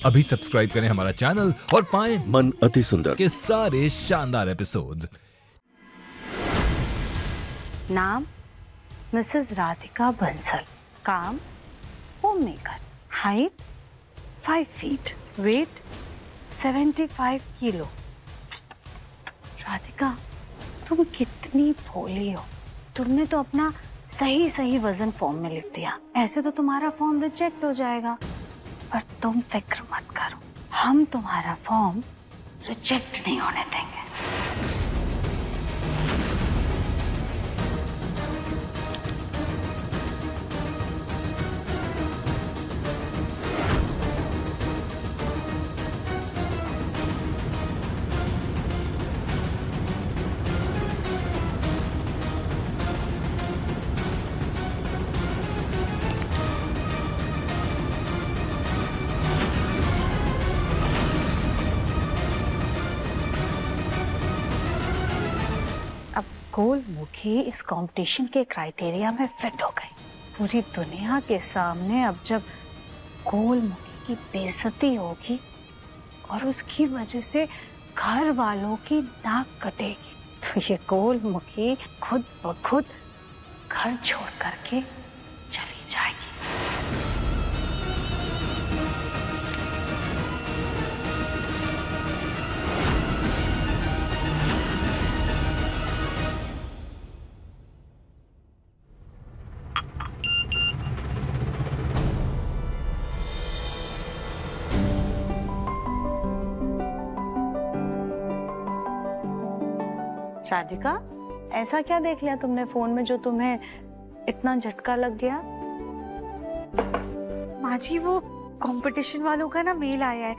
अभी सब्सक्राइब करें हमारा चैनल और पाएं मन अति सुंदर के सारे शानदार एपिसोड्स। नाम मिसेस राधिका बंसल, काम home maker, height 5 feet, weight 75 kilo. Radhika, तुम कितनी भोली हो। तुमने तो अपना सही वजन फॉर्म में लिख दिया। ऐसे तो तुम्हारा फॉर्म रिजेक्ट हो जाएगा, पर तुम फिक्र मत करो, हम तुम्हारा फॉर्म रिजेक्ट नहीं होने देंगे। गोलमुखी इस कंपटीशन के क्राइटेरिया में फिट हो गई। पूरी दुनिया के सामने अब जब गोलमुखी की बेइज्जती होगी और उसकी वजह से घर वालों की नाक कटेगी, तो ये गोलमुखी खुद ब खुद घर छोड़ करके चली जाएगी। राधिका, ऐसा क्या देख लिया तुमने फोन में जो तुम्हें इतना झटका लग गया? माँ जी, वो कंपटीशन वालों का ना मेल आया है,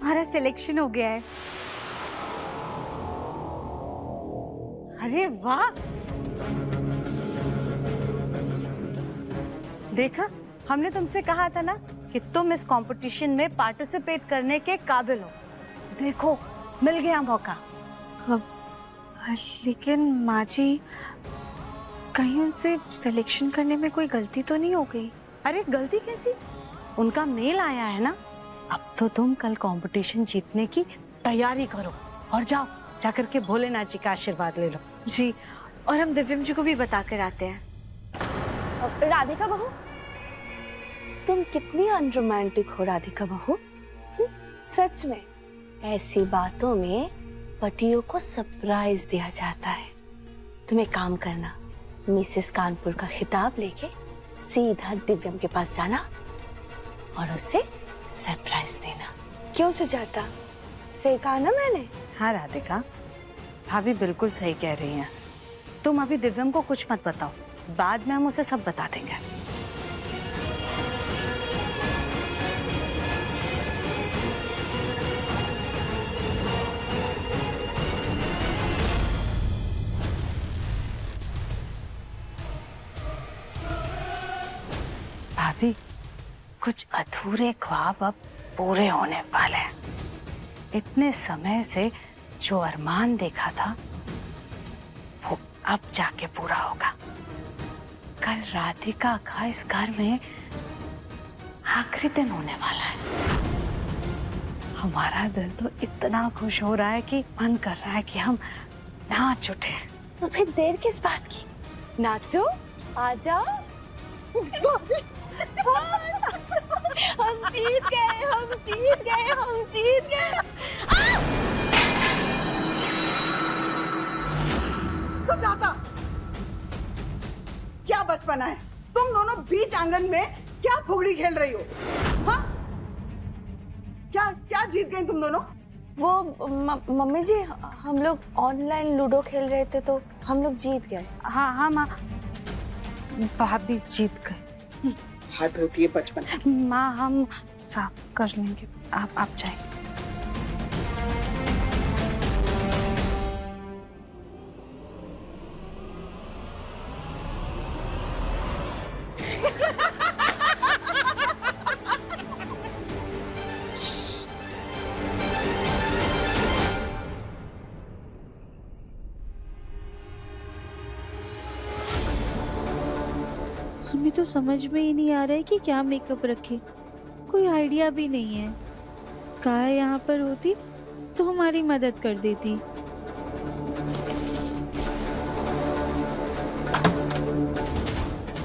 हमारा सिलेक्शन हो गया है। अरे वाह, देखा, हमने तुमसे कहा था ना कि तुम इस कंपटीशन में पार्टिसिपेट करने के काबिल हो। देखो, मिल गया मौका। लेकिन माँ जी, कहीं उनसे सिलेक्शन करने में कोई गलती तो नहीं हो गई? अरे गलती कैसी, उनका मेल आया है ना। अब तो तुम कल कंपटीशन जीतने की तैयारी करो और जाओ, जाकर के भोलेनाथ जी का आशीर्वाद ले लो। जी, और हम दिव्यम जी को भी बता कर आते हैं। राधिका बहू, तुम कितनी अनरोमांटिक हो राधिका बहू। सच में ऐसी बातों में पतियों को सरप्राइज दिया जाता है। तुम एक काम करना, मिसेस कानपुर का खिताब लेके सीधा दिव्यम के पास जाना और उसे सरप्राइज देना। क्यों सुजाता, सही कहा ना मैंने? हाँ राधिका, भाभी बिल्कुल सही कह रही हैं। तुम अभी दिव्यम को कुछ मत बताओ, बाद में हम उसे सब बता देंगे। भाभी, कुछ अधूरे ख्वाब अब पूरे होने वाले हैं। इतने समय से जो अरमान देखा था वो अब जाके पूरा होगा। कल राधिका का इस घर में आखिरी दिन होने वाला है। हमारा दिल तो इतना खुश हो रहा है कि मन कर रहा है कि हम नाच उठे। तो फिर देर किस बात की, नाचो, आ जाओ। हम जीत गए, हम जीत गए, हम जीत गए। सुजाता, क्या बचपना है, तुम दोनों बीच आंगन में क्या फुगड़ी खेल रही हो? हाँ, क्या क्या जीत गई तुम दोनों? वो मम्मी जी, हम लोग ऑनलाइन लूडो खेल रहे थे तो हम लोग जीत गए। हाँ हाँ माँ, भाभी जीत गए। हाथ होती है बचपन। माँ, हम साफ कर लेंगे, आप जाइए। हमें तो समझ में ही नहीं आ रहा है कि क्या मेकअप रखे, कोई आइडिया भी नहीं है। काय यहाँ पर होती तो हमारी मदद कर देती।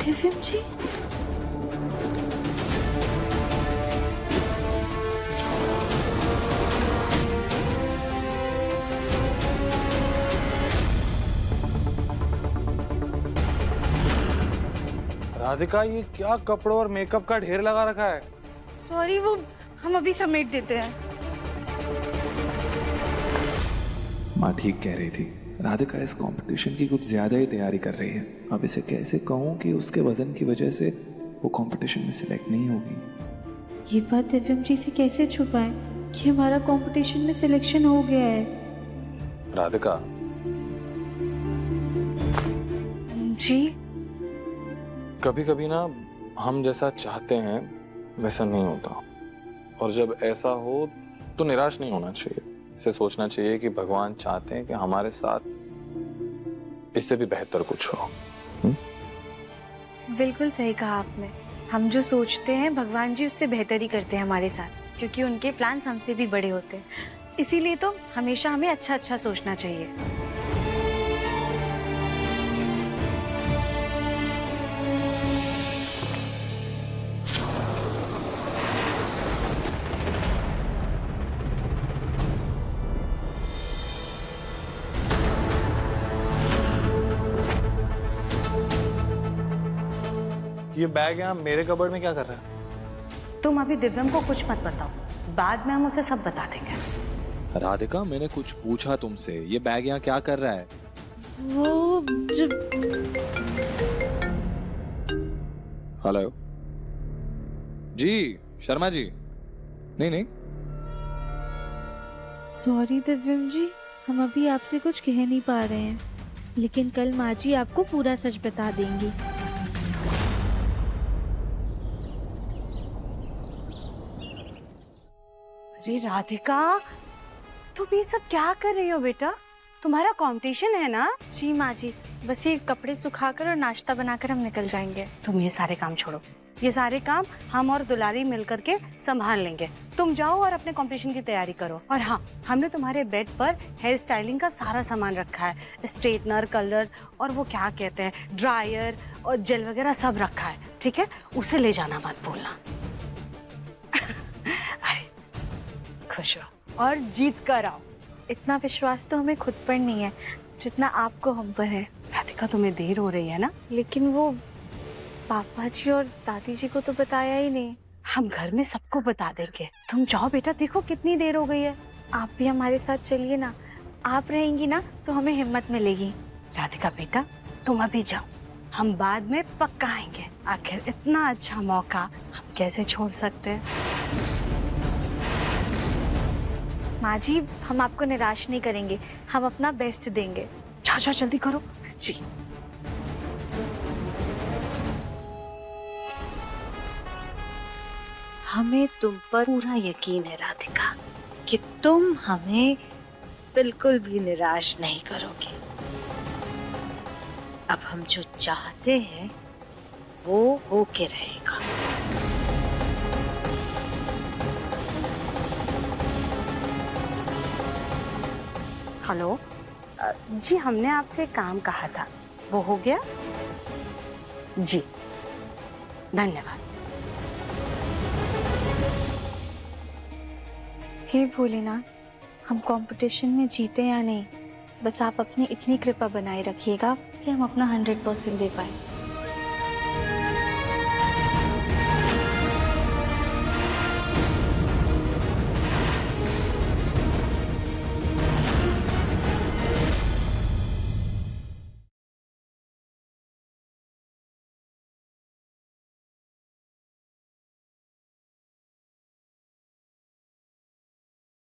दिव्यम जी, राधिका, ये क्या कपड़ों और मेकअप का ढेर लगा रखा है? सॉरी, वो हम अभी समेट देते हैं। माँ ठीक कह रही थी, राधिका इस कंपटीशन की कुछ ज्यादा ही तैयारी कर रही है। अब इसे कैसे कहूँ कि उसके वजन की वजह से वो कंपटीशन में सिलेक्ट नहीं होगी। ये बात दिव्यम जी से कैसे छुपाएं कि हमारा कंपटीशन में सिलेक्शन हो गया है। राधिका, जी, कभी कभी ना हम जैसा चाहते हैं वैसा नहीं होता, और जब ऐसा हो तो निराश नहीं होना चाहिए। इसे सोचना चाहिए कि भगवान चाहते हैं कि हमारे साथ इससे भी बेहतर कुछ हो। बिल्कुल सही कहा आपने। हम जो सोचते हैं भगवान जी उससे बेहतर ही करते हैं हमारे साथ, क्योंकि उनके प्लान हमसे भी बड़े होते हैं। इसीलिए तो हमेशा हमें अच्छा अच्छा सोचना चाहिए। ये बैग यहाँ मेरे कबर्ड में क्या कर रहा है? तुम अभी दिव्यम को कुछ मत बताओ, बाद में हम उसे सब बता देंगे। राधिका, मैंने कुछ पूछा तुमसे, ये बैग यहाँ क्या कर रहा है? वो जब हेलो जी, शर्मा जी। नहीं नहीं, सॉरी दिव्यम जी, हम अभी आपसे कुछ कह नहीं पा रहे हैं, लेकिन कल माँ जी आपको पूरा सच बता देंगी। अरे राधिका, तुम ये सब क्या कर रही हो बेटा? तुम्हारा कंपटीशन है ना? जी माँ जी, बस ये कपड़े सुखाकर और नाश्ता बनाकर हम निकल जाएंगे। तुम ये सारे काम छोड़ो, ये सारे काम हम और दुलारी मिलकर के संभाल लेंगे। तुम जाओ और अपने कंपटीशन की तैयारी करो। और हाँ, हमने तुम्हारे बेड पर हेयर स्टाइलिंग का सारा सामान रखा है, स्ट्रेटनर, कलर और वो क्या कहते हैं, ड्रायर और जेल वगैरह सब रखा है। ठीक है, उसे ले जाना मत भूलना। अरे खुश हो और जीत कर आओ। इतना विश्वास तो हमें खुद पर नहीं है जितना आपको हम पर है। राधिका, तुम्हें देर हो रही है ना? लेकिन वो पापा जी और दादी जी को तो बताया ही नहीं। हम घर में सबको बता देंगे। तुम जाओ बेटा, देखो कितनी देर हो गई है। आप भी हमारे साथ चलिए ना, आप रहेंगी ना तो हमें हिम्मत मिलेगी। राधिका बेटा, तुम अभी जाओ, हम बाद में पक्का आएंगे। आखिर इतना अच्छा मौका हम कैसे छोड़ सकते हैं? माँ जी, हम आपको निराश नहीं करेंगे, हम अपना बेस्ट देंगे। जाओ जाओ, जल्दी करो जी। हमें तुम पर पूरा यकीन है राधिका कि तुम हमें बिल्कुल भी निराश नहीं करोगे। अब हम जो चाहते हैं वो होके रहेगा। हेलो जी, हमने आपसे काम कहा था, वो हो गया? जी धन्यवाद। हे भोलेनाथ, हम कंपटीशन में जीते या नहीं, बस आप अपनी इतनी कृपा बनाए रखिएगा कि हम अपना 100% दे पाए।